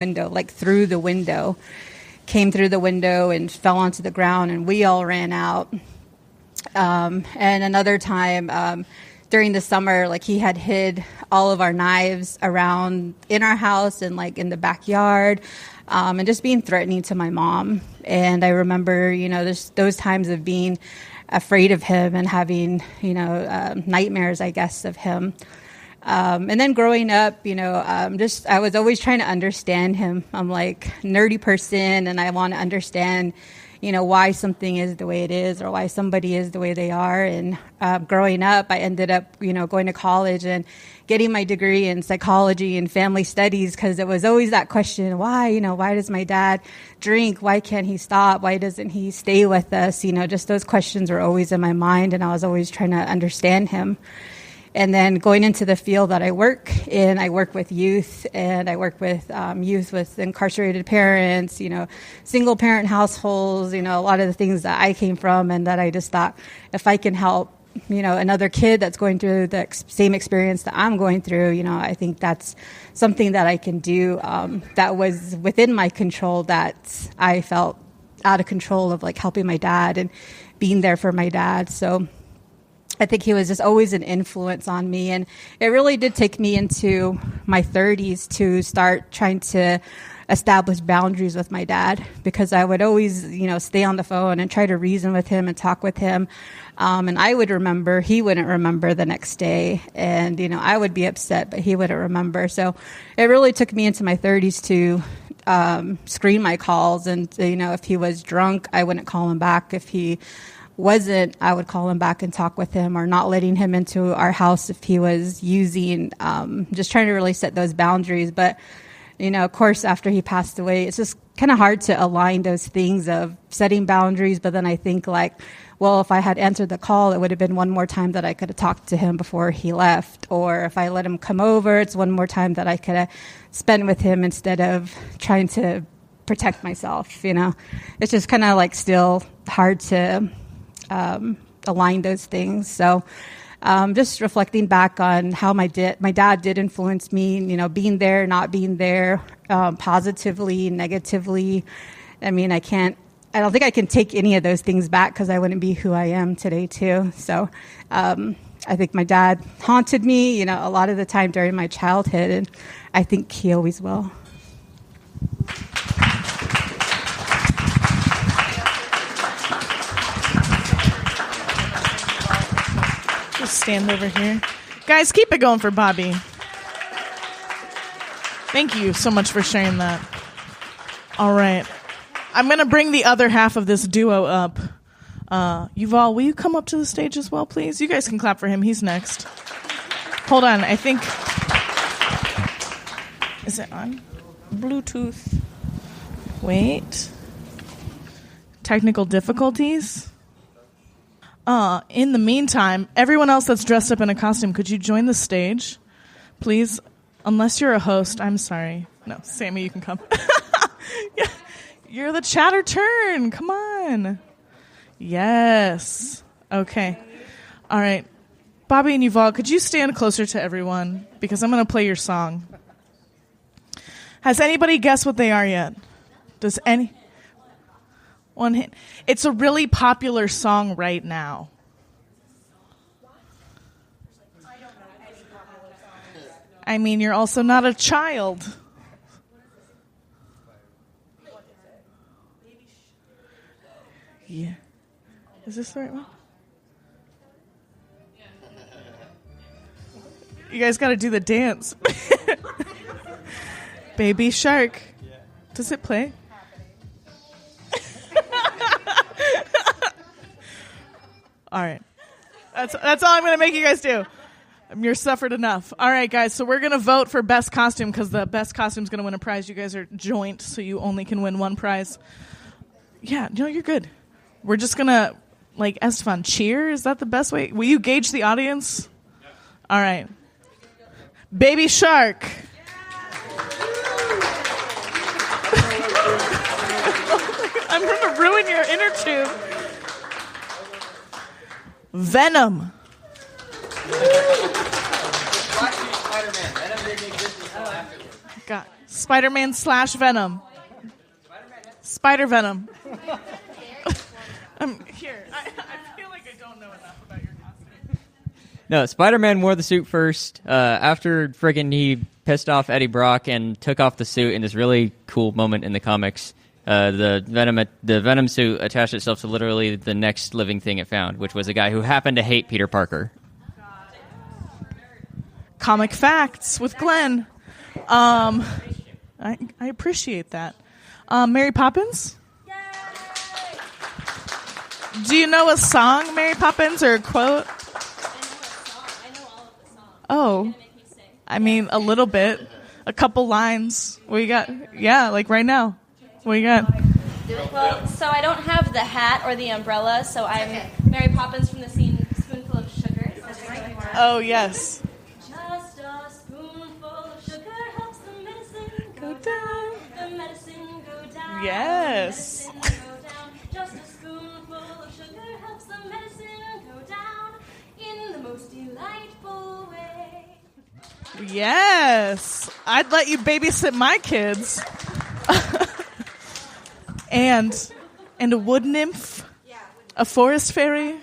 window, like through the window, came through the window and fell onto the ground, and we all ran out. And another time during the summer, like he had hid all of our knives around in our house and like in the backyard, and just being threatening to my mom. And I remember, those times of being afraid of him and having, nightmares, I guess, of him. And then growing up, I was always trying to understand him. I'm like a nerdy person, and I want to understand, why something is the way it is or why somebody is the way they are. And growing up, I ended up, going to college and getting my degree in psychology and family studies, because it was always that question, why does my dad drink? Why can't he stop? Why doesn't he stay with us? Just those questions were always in my mind, and I was always trying to understand him. And then going into the field that I work in, I work with youth, and I work with youth with incarcerated parents, single parent households, a lot of the things that I came from, and that I just thought if I can help, another kid that's going through the same experience that I'm going through, I think that's something that I can do that was within my control, that I felt out of control of, like helping my dad and being there for my dad. So I think he was just always an influence on me. And it really did take me into my 30s to start trying to establish boundaries with my dad, because I would always, stay on the phone and try to reason with him and talk with him. And I would remember, he wouldn't remember the next day. And, I would be upset, but he wouldn't remember. So it really took me into my 30s to screen my calls. And, if he was drunk, I wouldn't call him back. If he wasn't, I would call him back and talk with him, or not letting him into our house if he was using, just trying to really set those boundaries. But, of course, after he passed away, it's just kind of hard to align those things of setting boundaries. But then I think if I had answered the call, it would have been one more time that I could have talked to him before he left. Or if I let him come over, it's one more time that I could have spent with him instead of trying to protect myself. It's just kind of still hard to align those things. So just reflecting back on how my dad did influence me, being there, not being there, positively, negatively. I mean, I don't think I can take any of those things back, because I wouldn't be who I am today too. So I think my dad haunted me, a lot of the time during my childhood, and I think he always will. Stand over here. Guys, keep it going for Bobbi. Thank you so much for sharing that. All right. I'm going to bring the other half of this duo up. Uvall, will you come up to the stage as well, please? You guys can clap for him. He's next. Hold on. I think... Is it on? Bluetooth. Wait. Technical difficulties? In the meantime, everyone else that's dressed up in a costume, could you join the stage, please? Unless you're a host, I'm sorry. No, Sammie, you can come. Yeah, you're the chatter turn. Come on. Yes. Okay. All right. Bobbi and Uvall, could you stand closer to everyone? Because I'm going to play your song. Has anybody guessed what they are yet? Does any... One hit. It's a really popular song right now. I mean, you're also not a child. Yeah. Is this the right one? You guys got to do the dance. Baby Shark. Does it play? All right. That's all I'm going to make you guys do. You're suffered enough. All right, guys. So we're going to vote for best costume, because the best costume is going to win a prize. You guys are joint, so you only can win one prize. Yeah, no, you're good. We're just going to, Estevan, cheer? Is that the best way? Will you gauge the audience? Yeah. All right. Baby Shark. I'm going to ruin your inner tube. Venom. God. Spider-Man / Venom. Spider Venom. Here. I feel like I don't know enough about your costume. No, Spider-Man wore the suit first. After friggin' he pissed off Eddie Brock and took off the suit in this really cool moment in the comics. The Venom suit attached itself to literally the next living thing it found, which was a guy who happened to hate Peter Parker. Comic facts with Glenn. I appreciate that. Mary Poppins? Yay! Do you know a song, Mary Poppins, or a quote? I know all of the songs. Oh. I mean, a little bit. A couple lines. What you got? Yeah, like right now. What you got? Well, so I don't have the hat or the umbrella, so I'm Mary Poppins from the scene Spoonful of Sugar. Oh, yes. Just a spoonful of sugar helps the medicine go down. The medicine go down. Yes. The medicine go down. Just a spoonful of sugar helps the medicine go down in the most delightful way. Yes. I'd let you babysit my kids. And a wood nymph, a forest fairy.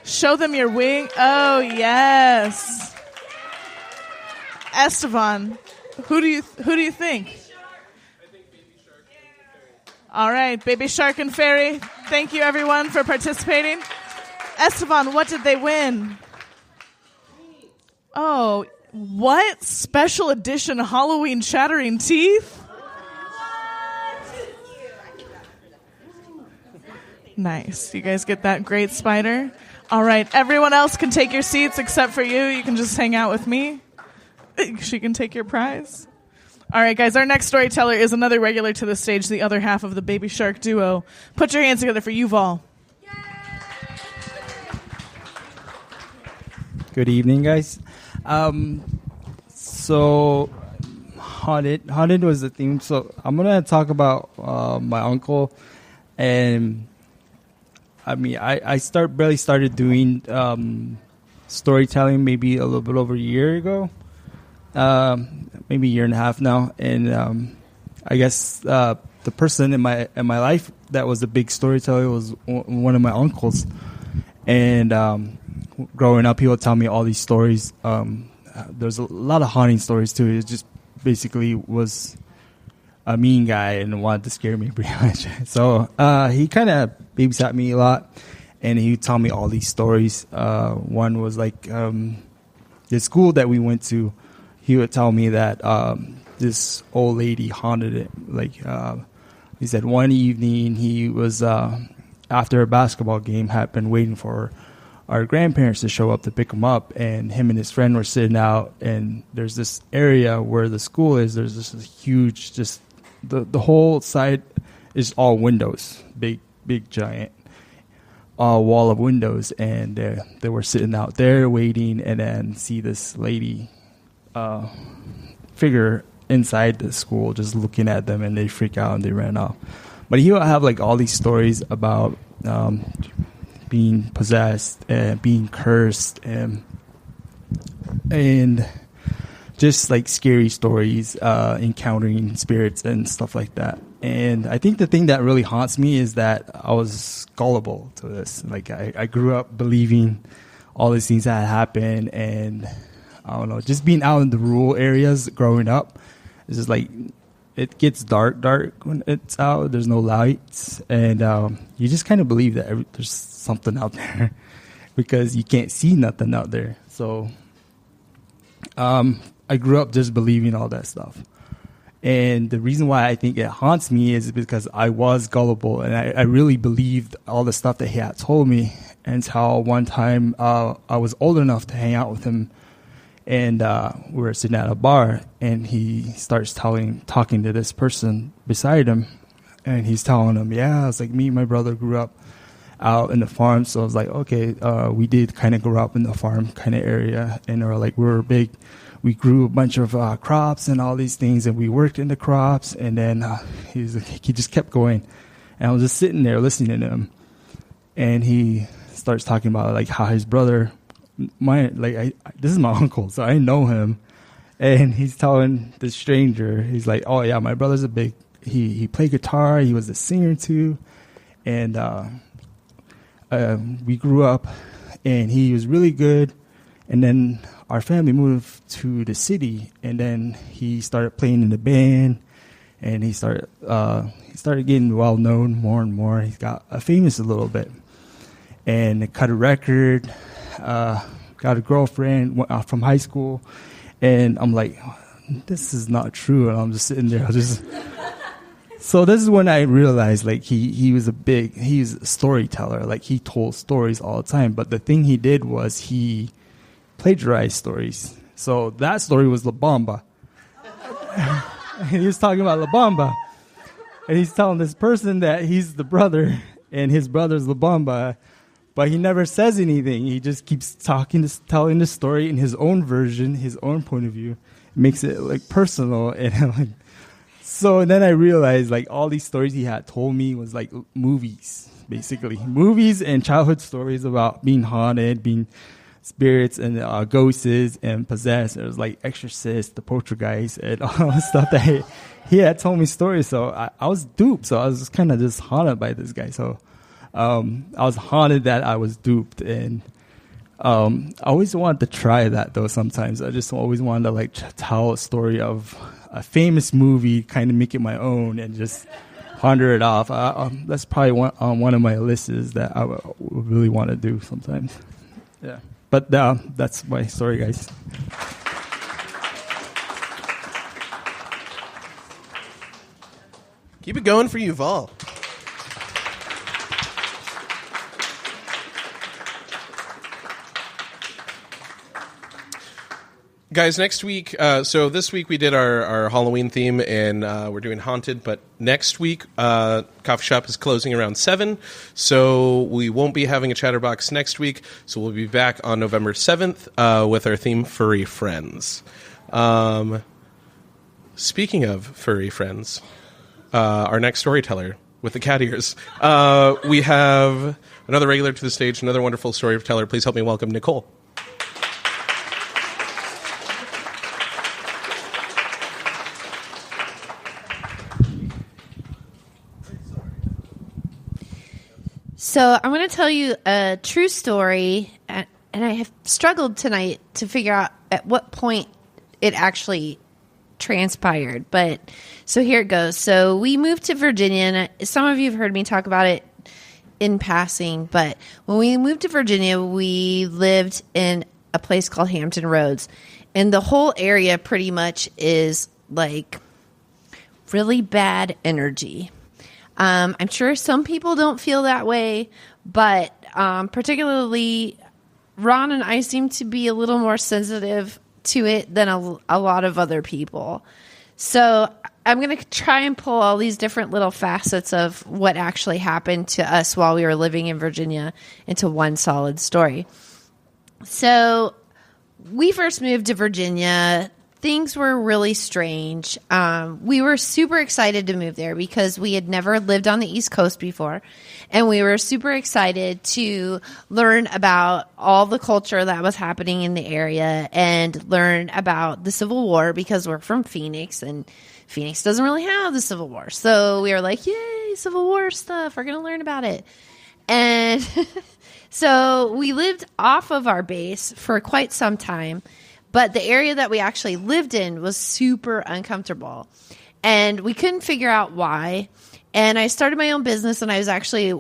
Show them your wing. Oh yes, Estevan. Who do you think? All right, Baby Shark and Fairy. Thank you everyone for participating. Estevan, what did they win? Oh, what special edition Halloween chattering teeth? Nice. You guys get that? Great, Spider. All right. Everyone else can take your seats except for you. You can just hang out with me. She can take your prize. All right, guys. Our next storyteller is another regular to the stage, the other half of the Baby Shark duo. Put your hands together for Uvall. Good evening, guys. So, haunted was the theme. So, I'm going to talk about my uncle. And I mean, I barely started doing storytelling maybe a little bit over a year ago, maybe a year and a half now. And I guess the person in my life that was a big storyteller was one of my uncles. And growing up, he would tell me all these stories. There's a lot of haunting stories too. It just basically was a mean guy and wanted to scare me pretty much. So he kind of babysat me a lot, and he would tell me all these stories. One was like the school that we went to. He would tell me that this old lady haunted it. Like he said, one evening he was after a basketball game, had been waiting for our grandparents to show up to pick him up, and him and his friend were sitting out. And there's this area where the school is. There's this huge, just the whole side is all windows, big giant wall of windows, and they were sitting out there waiting, and then see this lady figure inside the school just looking at them, and they freak out and they ran off. But he would have like all these stories about being possessed and being cursed and just like scary stories, encountering spirits and stuff like that. And I think the thing that really haunts me is that I was gullible to this. Like I grew up believing all these things that had happened, and I don't know, just being out in the rural areas growing up, it's just like it gets dark when it's out. There's no lights, and you just kind of believe that there's something out there because you can't see nothing out there. So I grew up just believing all that stuff. And the reason why I think it haunts me is because I was gullible, and I really believed all the stuff that he had told me, until one time I was old enough to hang out with him, and we were sitting at a bar, and he starts talking to this person beside him, and he's telling him, yeah, it's like me and my brother grew up out in the farm. So I was like, okay, we did kind of grow up in the farm kind of area, and we were big. We grew a bunch of crops and all these things, and we worked in the crops. And then he just kept going, and I was just sitting there listening to him. And he starts talking about like how his brother, this is my uncle, so I know him, And he's telling the stranger, he's like, oh, yeah, my brother's a big, he played guitar. He was a singer, too. And we grew up, and he was really good. And then our family moved to the city, and then he started playing in the band, and he started getting well known more and more. He got famous a little bit, and cut a record, got a girlfriend from high school, and I'm like, this is not true. And I'm just sitting there, So this is when I realized, like, he was a storyteller. Like, he told stories all the time. But the thing he did was he plagiarized stories. So that story was La Bamba. And he was talking about La Bamba. And he's telling this person that he's the brother, and his brother's La Bamba. But he never says anything. He just keeps telling the story in his own version, his own point of view. Makes it, like, personal. And I'm like... So then I realized, like, all these stories he had told me was like movies, basically. Movies and childhood stories about being haunted, being spirits and ghosts and possessed. It was like Exorcist, the Poltergeist, and all the stuff that he had told me stories. So I was duped. So I was kind of just haunted by this guy. So I was haunted that I was duped. And I always wanted to try that, though, sometimes. I just always wanted to, like, tell a story of a famous movie, kind of make it my own and just ponder it off. That's probably one of my lists that I would really want to do sometimes. Yeah, but that's my story, guys. Keep it going for Uvall. Guys, next week, so this week we did our Halloween theme, and we're doing Haunted, but next week, Coffee Shop is closing around 7, so we won't be having a Chatterbox next week, so we'll be back on November 7th with our theme, Furry Friends. Speaking of furry friends, our next storyteller with the cat ears, we have another regular to the stage, another wonderful storyteller. Please help me welcome Nicole. So I'm going to tell you a true story, and I have struggled tonight to figure out at what point it actually transpired. But so here it goes. So we moved to Virginia, and some of you have heard me talk about it in passing. But when we moved to Virginia, we lived in a place called Hampton Roads, and the whole area pretty much is like really bad energy. I'm sure some people don't feel that way, but particularly Ron and I seem to be a little more sensitive to it than a lot of other people. So I'm going to try and pull all these different little facets of what actually happened to us while we were living in Virginia into one solid story. So we first moved to Virginia. Things were really strange. We were super excited to move there because we had never lived on the East Coast before. And we were super excited to learn about all the culture that was happening in the area and learn about the Civil War because we're from Phoenix and Phoenix doesn't really have the Civil War. So we were like, yay, Civil War stuff. We're going to learn about it. And so we lived off of our base for quite some time. But the area that we actually lived in was super uncomfortable. And we couldn't figure out why. And I started my own business, and I was actually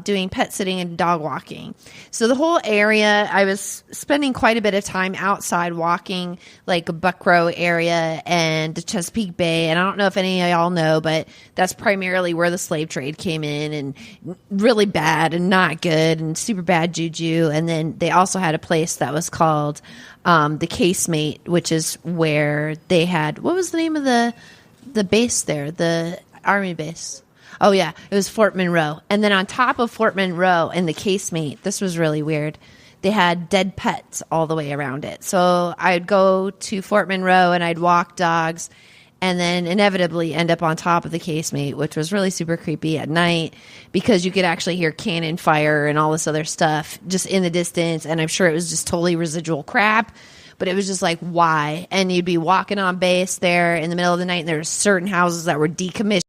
doing pet sitting and dog walking. So the whole area, I was spending quite a bit of time outside walking, like Buckrow area and the Chesapeake Bay. And I don't know if any of y'all know, but that's primarily where the slave trade came in, and really bad and not good and super bad juju. And then they also had a place that was called the Casemate, which is where they had, what was the name of the base there? The Army base. Oh, yeah. It was Fort Monroe. And then on top of Fort Monroe and the Casemate, this was really weird, they had dead pets all the way around it. So I'd go to Fort Monroe and I'd walk dogs and then inevitably end up on top of the Casemate, which was really super creepy at night because you could actually hear cannon fire and all this other stuff just in the distance. And I'm sure it was just totally residual crap. but it was just like, why? And you'd be walking on base there in the middle of the night, and there were certain houses that were decommissioned.